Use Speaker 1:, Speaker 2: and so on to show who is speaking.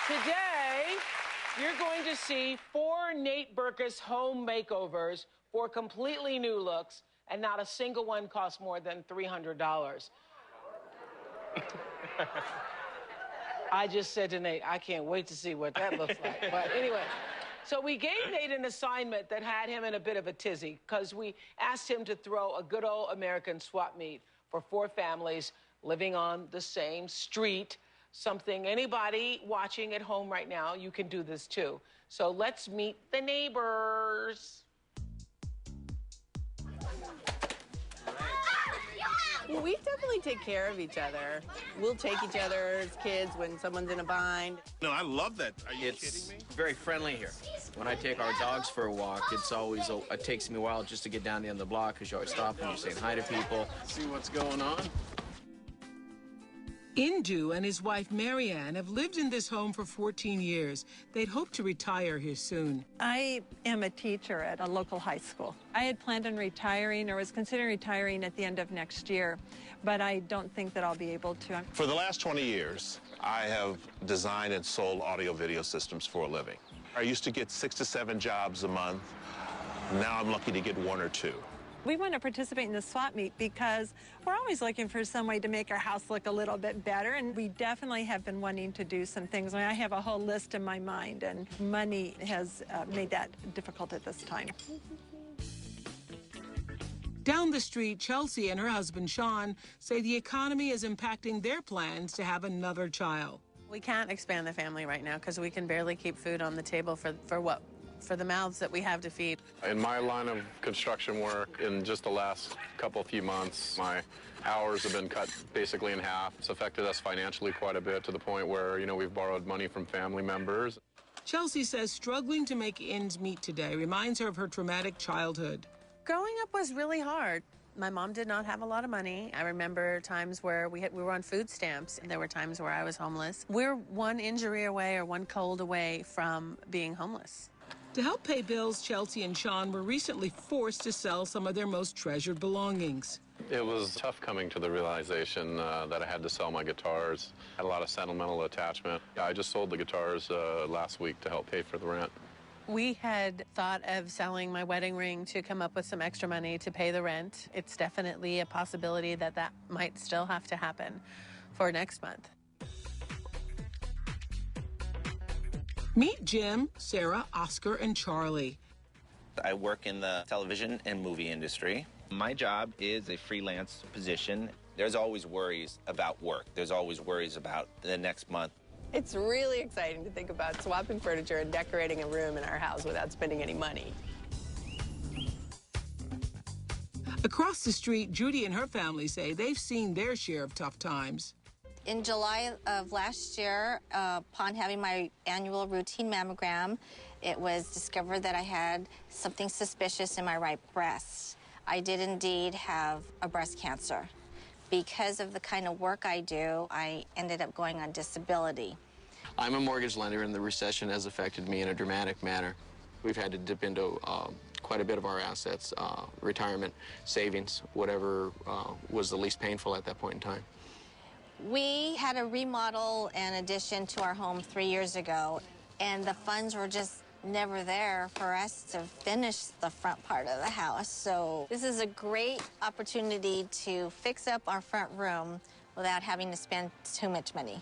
Speaker 1: Today, you're going to see 4 Nate Berkus home makeovers for completely new looks, and not a single one costs more than $300. I just said to Nate, I can't wait to see what that looks like. But anyway, so we gave Nate an assignment that had him in a bit of a tizzy, because we asked him to throw a good old American swap meet for 4 families living on the same street. Something anybody watching at home right now, you can do this too. So let's meet the neighbors.
Speaker 2: Well, we definitely take care of each other. We'll take each other's kids when someone's in a bind.
Speaker 3: No, I love that. Are you kidding me?
Speaker 4: It's very friendly here. When I take our dogs for a walk, it takes me a while just to get down the end of the block, because you always stop and you're saying hi to people.
Speaker 3: See what's going on?
Speaker 1: Indu and his wife Marianne have lived in this home for 14 years. They'd hope to retire here soon.
Speaker 5: I am a teacher at a local high school. I had planned on retiring, or was considering retiring at the end of next year, but I don't think that I'll be able to.
Speaker 3: For the last 20 years, I have designed and sold audio-video systems for a living. I used to get 6 to 7 jobs a month. Now I'm lucky to get 1 or 2.
Speaker 5: We want to participate in the swap meet because we're always looking for some way to make our house look a little bit better, and we definitely have been wanting to do some things. I have a whole list in my mind, and money has made that difficult at this time.
Speaker 1: Down the street, Chelsea and her husband Sean say the economy is impacting their plans to have another child.
Speaker 2: We can't expand the family right now because we can barely keep food on the table for the mouths that we have to feed.
Speaker 6: In my line of construction work, in just the last few months, my hours have been cut basically in half. It's affected us financially quite a bit, to the point where, we've borrowed money from family members.
Speaker 1: Chelsea says struggling to make ends meet today reminds her of her traumatic childhood.
Speaker 2: Growing up was really hard. My mom did not have a lot of money. I remember times where we were on food stamps, and there were times where I was homeless. We're one injury away or one cold away from being homeless.
Speaker 1: To help pay bills, Chelsea and Sean were recently forced to sell some of their most treasured belongings.
Speaker 6: It was tough coming to the realization that I had to sell my guitars. I had a lot of sentimental attachment. I just sold the guitars last week to help pay for the rent.
Speaker 2: We had thought of selling my wedding ring to come up with some extra money to pay the rent. It's definitely a possibility that that might still have to happen for next month.
Speaker 1: Meet Jim, Sarah, Oscar, and Charlie.
Speaker 7: I work in the television and movie industry. My job is a freelance position. There's always worries about work. There's always worries about the next month.
Speaker 2: It's really exciting to think about swapping furniture and decorating a room in our house without spending any money.
Speaker 1: Across the street, Judy and her family say they've seen their share of tough times.
Speaker 8: In July of last year, upon having my annual routine mammogram, it was discovered that I had something suspicious in my right breast. I did indeed have a breast cancer. Because of the kind of work I do, I ended up going on disability.
Speaker 4: I'm a mortgage lender, and the recession has affected me in a dramatic manner. We've had to dip into quite a bit of our assets, retirement, savings, whatever was the least painful at that point in time.
Speaker 8: We had a remodel and addition to our home 3 years ago, and the funds were just never there for us to finish the front part of the house. So this is a great opportunity to fix up our front room without having to spend too much money.